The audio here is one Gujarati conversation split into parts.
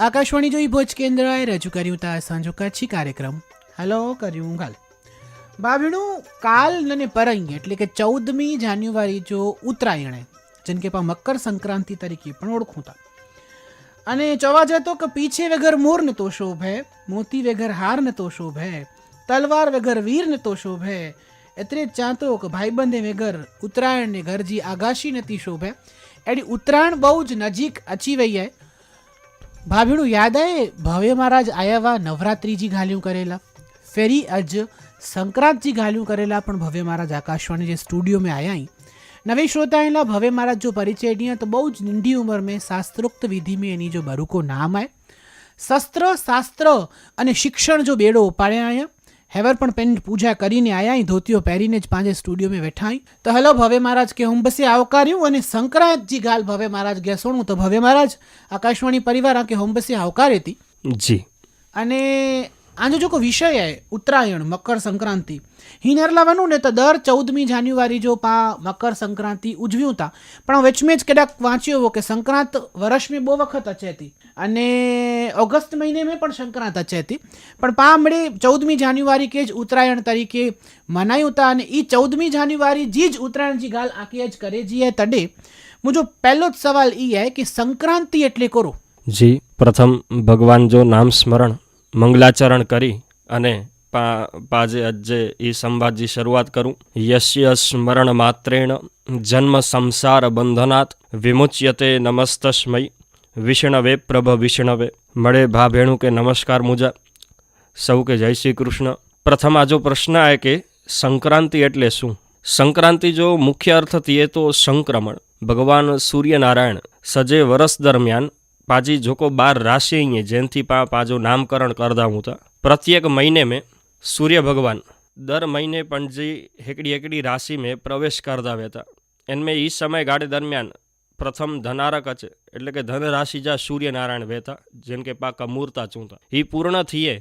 આકાશવાણી જોઈ ભોજ કેન્દ્રએ રજૂ કર્યું તા સાંજો કચ્છી કાર્યક્રમ હલો કર્યું ગાલ બાભીણું કાલ અને પરંગ એટલે કે 14મી જાન્યુઆરી જો ઉત્તરાયણ જેમ કે મકર સંક્રાંતિ તરીકે પણ ઓળખું તા અને જોવા જતો કે પીછે વગર મોર ન તો શોભે, મોતી વગર હાર ન તો શોભે, તલવાર વગર વીર ન તો શોભે, એટલે જ ચાહતો કે ભાઈબંધે વગર ઉત્તરાયણ ને ઘરજી આગાશી નથી શોભે. એડી ઉત્તરાયણ બહુ જ નજીક અચી વઈ હે. ભાભીણું યાદ આયે ભવ્ય મહારાજ આયા વા નવરાત્રીજી ઘાલ્યું કરેલા, ફેરી અજ સંક્રાंति घाल्यूं करेला पण भव्य महाराज आकाशवाणी जे स्टूडियो में आया ही नवे श्रोताएला भव्य महाराज जो परिचय दिया तो बहुत नंढी उम्र में शास्त्रोक्त विधि में एनी जो बरूको नाम आए शस्त्र शास्त्र अने शिक्षण जो बेड़ो उपाड़े आया हेवर पण पेन पूजा करीने आया ही धोतियो पहरीने ज पांजे स्टूडियो में बैठा ही तो हेलो भव्य महाराज के हम बसे आवकार्યું અને સંક્રાંત जी गाल भव्य महाराज गया सोणू तो भव्य महाराज आकाशवाणी परिवार आके हम बसे आवकारे थी जी अने आजो जो को विषय है उत्तरायण मकर संक्रांति हींअर लावવાનું ને તો દર 14મી જાન્યુઆરી જો પા મકર સંક્રાંતિ ઉજવ્યું તા પણ વેચ में कदाच वाँच्यो हो कि संक्रांत वर्ष में बो वखत अचे थी अने ऑगस्ट महीने में पण संक्रांत अचे थी पण पा हमणे 14મી જાન્યુઆરી के ज उत्तरायण तरीके मनायूं था अने ई 14મી જાન્યુઆરી जी ज उत्तरायण जी गाल आके ज करे जी है तडे मुझो पहलो ज सवाल ई है कि संक्रांति एटले करो जी प्रथम भगवान जो नाम स्मरण मंगलाचरण करी अने पाजे अज्जे ई संवादजी शरूआत करूँ. यस्य स्मरण मात्रेण जन्म संसार बंधनात् विमुच्यते नमस्तस्मै विष्णवे प्रभ विष्णवे. मळे भा भेणु के नमस्कार मुजा सौ के जय श्री कृष्ण. प्रथम आ जो प्रश्न है कि संक्रांति एटले शुं. संक्रांति जो मुख्य अर्थ थी तो संक्रमण. भगवान सूर्यनारायण सजे वर्ष दरमियान पाजी जोको 12 राशि हैं जेनथी पाजो नामकरण करदा हूँ था. प्रत्येक महीने में सूर्य भगवान दर महीने पंजी हेकड़ी राशि में प्रवेश करदा था. इनमें इस समय गाड़े दरमियान प्रथम धनारक अचे एटले के धन राशि जा सूर्यनारायण वेता जेम के पा कमूरता चूंता ही पूर्ण थीए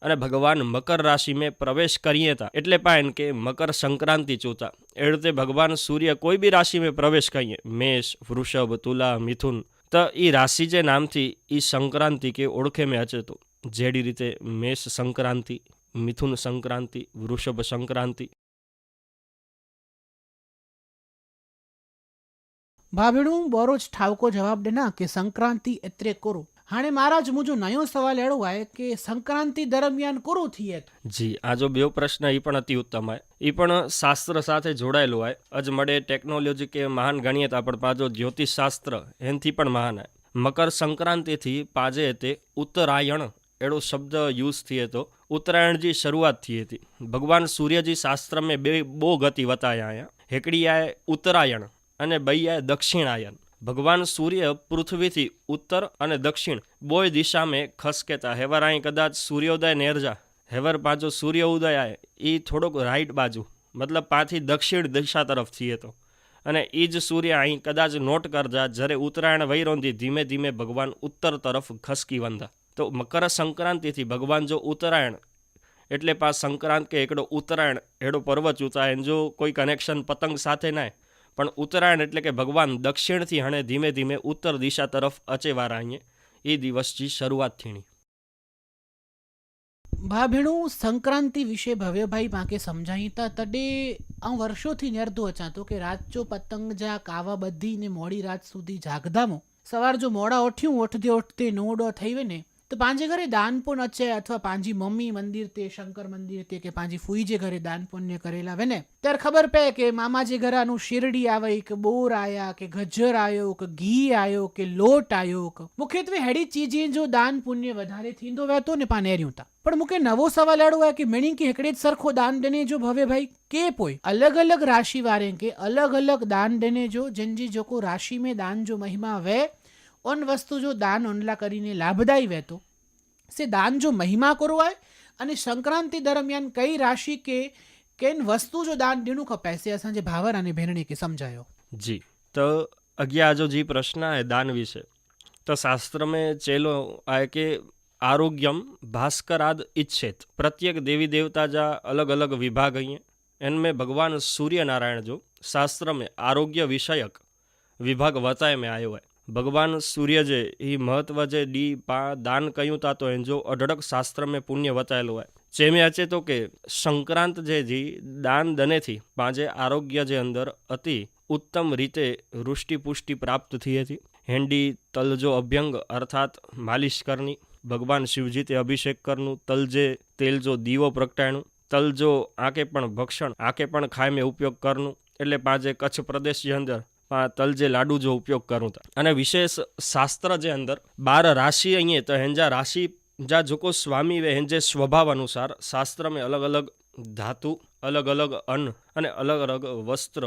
अने भगवान मकर राशि में प्रवेश करिए था एटले पाएन के मकर संक्रांति चूता. एड़ते भगवान सूर्य कोई भी राशि में प्रवेश करिए मेष वृषभ तुला मिथुन तो ई राशि जे नाम थी ई संक्रांति के ओळखे में अचे तो जेडी रीते मेष संक्रांति मिथुन संक्रांति वृषभ संक्रांति. भाभीणू बोरोज ठावको जवाब देना कि संक्रांति एतरे करो. हाणे महाराज मुझो नयो सवाल एड़ो है कि संक्रांति दरमियान करो थी जी आ जो बेव प्रश्न ई पण अति उत्तम है. ई पण शास्त्र साथे जोड़ायेलो है. अज मळे टेक्नोलॉजी के महान गणीए तो पण पाजो ज्योतिष शास्त्र एनथी पण महान है. मकर संक्रांति थी पाजे ते उत्तरायण एड़ो शब्द यूज थिए तो उत्तरायण जी शुरुआत थी थी. भगवान सूर्य जी शास्त्र में बो गति बताया है. हेकड़ी आए उत्तरायण अने बई आए दक्षिणायन. भगवान सूर्य पृथ्वी थी उत्तर अने दक्षिण बोय दिशा में खसकेता. हेवर आई कदाच सूर्योदय नेरजा हेवर पाछो सूर्य उदय आए ई थोड़ोक राइट बाजू मतलब पाथी दक्षिण दिशा तरफ थी तो अने ई ज सूर्य आई कदाच नोट करजा जरे उत्तरायण वही रोंधी धीमे धीमे भगवान उत्तर तरफ खसकी वंदा. तो मकर संक्रांति थी भगवान जो उत्तरायण एटले पा संक्रांत के एकड़ो उत्तरायण एड़ो पर्व चूता एन जो कोई कनेक्शन पतंग साथे ना पण उत्तरायण एटले के भगवान दक्षिण थी हणे धीमे धीमे उत्तर दिशा तरफ अचेवारा अहीं ए दिवस जी शुरुआत थीनी. भाभीणू संक्रांति विषय भव्य भाई माके समझाई था तडे आ वर्षों थी नरदो अचातो कि रात जो पतंग जा कावा बधी ने मोड़ी रात सुधी जागदामो सवार जो मोड़ा ओठ्यूं ओठते नोडो थई वे ने तो पांजे घरे दान पुण्य अचे अथवा पांजी मम्मी मंदिर ते शंकर मंदिर ते के पांजी फूई जे घरे दान पुण्य करेला वेने त्यार खबर पे के मामा जे घरानु शिरडी आवे के बोर आया के गजर आयो के घी आयो के लोट आयो के मुख्यत्वे हेडी चीजें जो दान पुण्य वधारे थींदो वेतो ने पानेरियूं ता. पण मुके नवो सवाल एड़ो है कि मेणी के हेकड़े सरखो दान देने जो भवे भाई के पोय अलग अलग राशि वारे के अलग अलग दान देने जो जिनजी जो को राशि में दान जो महिमा वे उन वस्तु जो दान ओनला करीने लाभदायी वेतो से दान जो महिमा करो है अने संक्रांति दरमियान कई राशि के केन वस्तु जो दान देनु खपे से असांजे भावर अने भेणणी के समझायो. जी तो अगिया जो जी प्रश्न है दान विषय तो शास्त्र में चेलो आए के आरोग्यम भास्कराद इच्छेत. प्रत्येक देवी देवता जा अलग अलग विभाग हैं इनमें भगवान सूर्य नारायण जो शास्त्र में आरोग्य विषयक विभाग बताए में आयो है ભગવાન સૂર્ય જે એ મહત્વ જે ડી પા દાન કયું તા તો એન જો અઢળક શાસ્ત્ર મેં પુણ્ય વતાયેલું હોય જેમે અચે તો કે સંક્રાંત જે જી દાન દનેથી પાંજે આરોગ્ય જે અંદર અતિ ઉત્તમ રીતે વૃષ્ટિ પુષ્ટિ પ્રાપ્ત થઈ હતી. હેન્ડી તલજો અભ્યંગ અર્થાત માલિશ કરની, ભગવાન શિવજી તે અભિષેક કરનું, તલજે તેલ જો દીવો પ્રગટાયણું, તલજો આકે પણ ભક્ષણ આકે પણ ખાય મેં ઉપયોગ કરનું, એટલે પાંજે કચ્છ પ્રદેશ જે અંદર તલ જે લાડુ જો ઉપયોગ કરું તા. અને વિશેષ શાસ્ત્ર જે અંદર 12 રાશિ અહીંયા તો હેંજા રાશિ જા જોકો સ્વામી વે હેંજે સ્વભાવ અનુસાર શાસ્ત્ર મેં અલગ અલગ ધાતુ, અલગ અલગ અન્ન અને અલગ અલગ વસ્ત્ર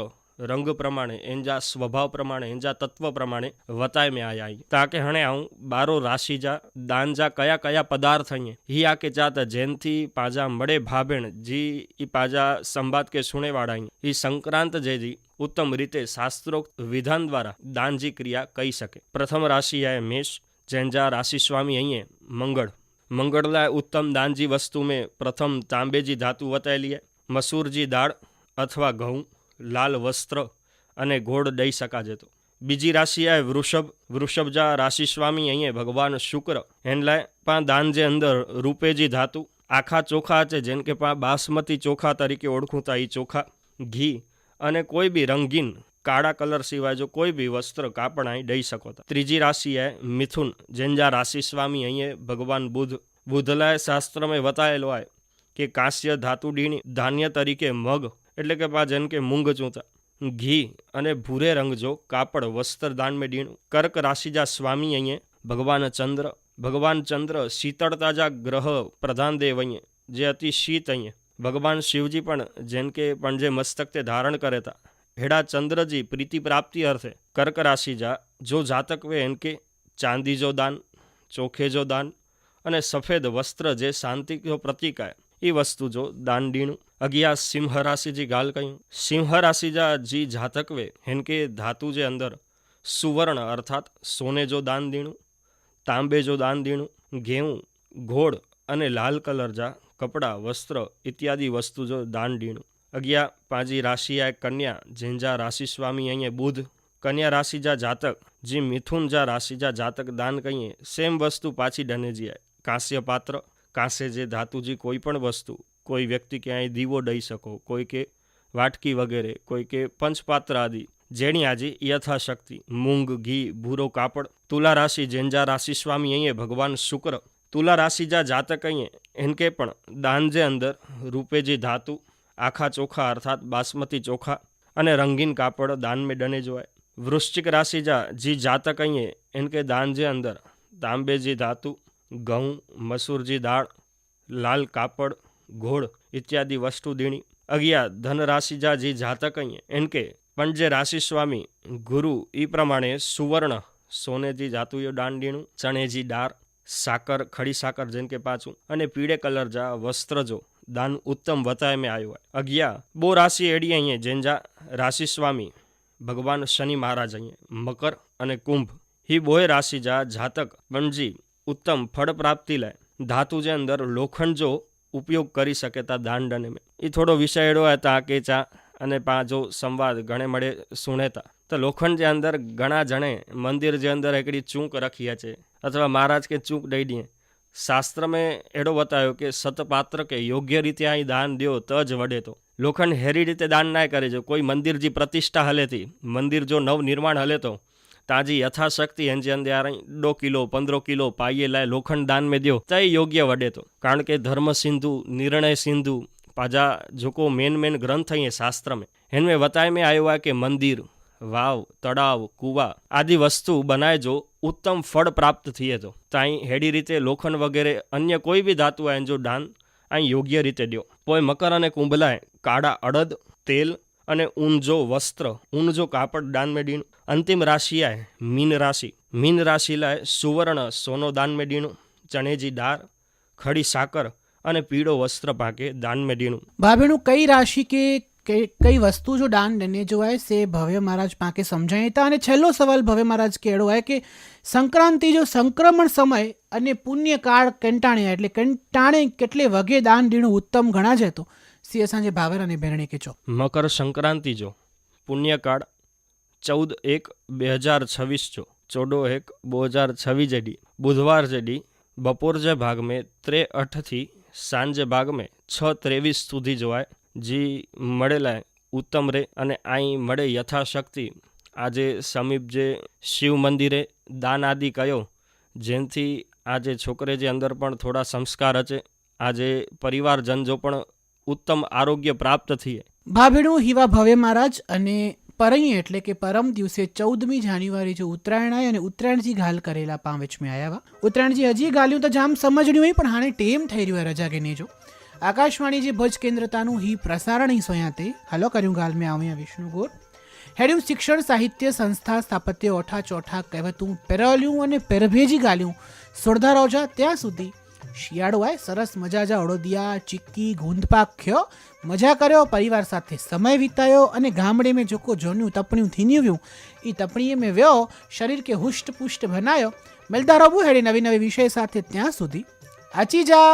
રંગ પ્રમાણે એંજા સ્વભાવ પ્રમાણે એંજા તત્વ પ્રમાણે વતાય મેં આયા તાકે હણે આવું 12 રાશિ જા દાન જા કયા કયા પદાર્થ અહીંયા હી આકે ચાતા જેનથી પાજા મળે ભાભેણ જી ઈ પાજા સંવાદ કે સુણેવાળા ઈ સંક્રાંત જેજી ઉત્તમ રીતે શાસ્ત્રોક્ત વિધાન દ્વારા દાનજી ક્રિયા કહી શકે. પ્રથમ રાશિ આય મેષ, જેંજા રાશિ સ્વામી અહીંયા મંગળ. મંગળલા ઉત્તમ દાનજી વસ્તુ મેં પ્રથમ તાંબેજી ધાતુ વતાયેલી હે. મસૂરજી દાળ અથવા ઘઉં, લાલ વસ્ત્ર અને ગોળ દઈ શકાજે. તો બીજી રાશિ આય વૃષભ. વૃષભજા રાશિ સ્વામી અહીંયા ભગવાન શુક્ર. એનલાય પા દાન જે અંદર રૂપેજી ધાતુ, આખા ચોખા છે જેમ કે પા બાસમતી ચોખા તરીકે ઓળખુતા એ ચોખા, ઘી અને કોઈ બી રંગીન કાળા કલર સિવાય જો કોઈ બી વસ્ત્ર કાપડ અહીં દઈ શકો. ત્રીજી રાશિ હે મિથુન, જેંજા રાશિ સ્વામી અહીંયા ભગવાન બુધ. બુધલાય શાસ્ત્રમાં વતાયેલો હોય કે કાંસ્ય ધાતુ ડીણી ધાન્ય તરીકે મગ એટલે કે પા જેમ કે મૂંગ ચૂંતા, ઘી અને ભૂરે રંગ જો કાપડ વસ્ત્ર દાન મેં ડીણું. કર્ક રાશિજા સ્વામી અહીંયા ભગવાન ચંદ્ર. ભગવાન ચંદ્ર શીતળતા જા ગ્રહ પ્રધાન દેવ અહીંયા જે અતિ શીત અહીંયા. ભગવાન શિવજી પણ જેમ કે પણ જે મસ્તક તે ધારણ કરે તા હેડા ચંદ્રજી પ્રીતિ પ્રાપ્તિ અર્થે કર્ક રાશિ જા જો જાતક વે એન કે ચાંદી જો દાન, ચોખે જો દાન અને સફેદ વસ્ત્ર જે શાંતિ જો પ્રતીક આય એ વસ્તુ જો દાન દીણું. 11 સિંહ રાશિજી ગાલ કહ્યું. સિંહ રાશિ જા જી જાતક વે હેન કે ધાતુ જે અંદર સુવર્ણ અર્થાત સોને જો દાન દીણું, તાંબે જો દાન દીણું, ઘેવું, ઘોડ અને લાલ કલર જા કપડા વસ્ત્ર ઇત્યાદિ વસ્તુ જો દાન દીણું. 11 પાંજી રાશિ આ કન્યા, જેંજા રાશિ સ્વામી અહીંયા બુધ. કન્યા રાશિ જા જાતક જે મિથુન જા રાશિ જા જાતક દાન કહીએ સેમ વસ્તુ પાછી ડનેજી આય. કાંસ્ય પાત્ર, કાંસે જે ધાતુજી કોઈ પણ વસ્તુ કોઈ વ્યક્તિ ક્યાંય દીવો દઈ શકો, કોઈ કે વાટકી વગેરે, કોઈ કે પંચપાત્ર આદિ જેણી આજી યથાશક્તિ. મૂંગ, ઘી, ભૂરો કાપડ. તુલા રાશિ, જેંજા રાશિ સ્વામી અહીંયા ભગવાન શુક્ર. તુલા રાશિ જા જાતક અહીંયા એનકે પણ દાન જે અંદર રૂપેજી ધાતુ, આખા ચોખા અર્થાત બાસમતી ચોખા અને રંગીન કાપડ દાન મેં ડને જોવાય. વૃશ્ચિક રાશિ જા જી જાતક અહીંયા એનકે દાન જે અંદર તાંબેજી ધાતુ, ઘઉં, મસૂરજી દાળ, લાલ કાપડ, ઘોળ ઇત્યાદિ વસ્તુ દીણી. 11 ધન રાશિ જા જી જાતક અહીંયા એનકે પણ જે રાશિ સ્વામી ગુરુ એ પ્રમાણે સુવર્ણ સોનેજી ધાતુયો દાન દીણું. ચણેજી દાળ, સાકર, ખડી સાકર જેમ કે પાછું અને પીળે કલર જા વસ્ત્ર જો દાન ઉત્તમ વતાય મેં આવ્યું હોય. 11 બો રાશિ એડી અહીંયા જેંજા રાશિ સ્વામી ભગવાન શનિ મહારાજ અહીંયા મકર અને કુંભ. હી બોય રાશિ જા જાતક પણજી ઉત્તમ ફળ પ્રાપ્તિ લાય. ધાતુ જે અંદર લોખંડ જો ઉપયોગ કરી શકે તા દાન ડને મેં એ થોડો વિષય એડો હતા કે ચા અને પા જો સંવાદ ઘણે મળે સુણેતા તો લોખંડ જે અંદર ઘણા જણે મંદિર જે અંદર એકડી ચૂંક રખી છે અથવા મહારાજ કે ચૂંક દઈ દઈએ. શાસ્ત્ર મેં એડો બતાવ્યો કે સતપાત્ર કે યોગ્ય રીતે અહીં દાન દ્યો તો જ વડે. તો લોખંડ હેરી રીતે દાન ના કરે જો કોઈ મંદિરજી પ્રતિષ્ઠા હલેથી મંદિર જો નવ નિર્માણ હલે તો તાજી યથાશક્તિ એની અંદર 2 કિલો 15 કિલો પાઈએ લાય લોખંડ દાન મેં દ્યો તો એ યોગ્ય વડે. તો કારણ કે ધર્મ સિંધુ, નિર્ણય સિંધુ પાજા જોકો મેન ગ્રંથ અહીંયા શાસ્ત્ર મેં એનમેં વતાય મેં આવ્યો હોય કે મંદિર, વાવ, તળાવ, કુવા આદિ વસ્તુ બનાય જો ઉત્તમ ફળ પ્રાપ્ત થઈએ. તો અહીં હેડી રીતે લોખંડ વગેરે અન્ય કોઈ બી ધાતુ હોય જો દાન અહીં યોગ્ય રીતે દ્યો. કોઈ મકર અને કુંભલાય કાળા અડદ, તેલ અને ઊન જો વસ્ત્ર, ઊન જો કાપડ દાન મેં દીણું. અંતિમ રાશિ આય મીન રાશિ. મીન રાશિ લાય સુવર્ણ સોનો દાન મેં દીણું. ચણેજી દાળ, ખડી સાકર અને પીળો વસ્ત્ર પાકે દાન મેં દીણું. ભાભીનું કઈ રાશિ કે કઈ વસ્તુ જો દાન દેने जो है से भव्य महाराज पाके समझाई था. અને છેલ્લો સવાલ ભવ્ય મહારાજ કેળો હોય કે સંક્રાંતિ જો સંક્રમણ સમય અને પુણ્યકાળ કંટાણે એટલે કંટાણે કેટલે વગે દાન દીણું ઉત્તમ ગણા છે. તો સી અસાંજે ભાવેર અને ભેરણે કે છો મકર સંક્રાંતિ જો પુણ્યકાળ 14/1/2026 જો 14/1/2026 जेडी बुधवार जेडी बपोर जे भाग में 3:08 थी सांजे भाग में 6:23 सुधी जोवाय जी मळेला उत्तम रे अने आई मळे यथाशक्ति आजे समीप जे शिव मंदिरे दान आदि कयो जेनथी आजे छोकरे जे अंदर पण थोड़ा संस्कार हचे आजे परिवारजन जो पण उत्तम आरोग्य प्राप्त थीए। ભાભીણું હિવા ભવે મહારાજ અને પરઈ એટલે કે પરમ દિવસે 14મી જાન્યુઆરી જો ઉત્તરાયણ આય અને ઉત્તરાયણજી ગાલ કરેલા પાંચ में आया हुआ ઉત્તરાયણજી હજી ગાલ્યું તો જામ સમજણી હોય પણ હાણે ટેમ થઈ રહ્યું રજા કે નહીં જો આકાશવાણી જે ભજ કેન્દ્રતાનું ही प्रसारण ही सोयाते हलो કર્યું ગાલ में આવ્યા વિષ્ણુગોર હેડ્યું શિક્ષણ સાહિત્ય સંસ્થા સ્થાપત્ય ઓઠા ચોઠા કહેવતું પેરલ્યું અને પેરભેજી ગાલ્યું સોળધા રોજા ત્યાં સુધી શિયાળો આય સરસ મજા જા અડોદિયા ચીક્કી ગુંદપાક ખ્યો મજા કર્યો પરિવાર સાથે સમય વિતાયો અને ગામડે में જોકો જોન્યું તપણ્યું થીન્યું એ તપણીએ में વ્યો શરીર કે હુષ્ટ પુષ્ટ બનાયો મિલતા રહું હેડી નવી નવી વિષય સાથે ત્યાં સુધી આચી જા।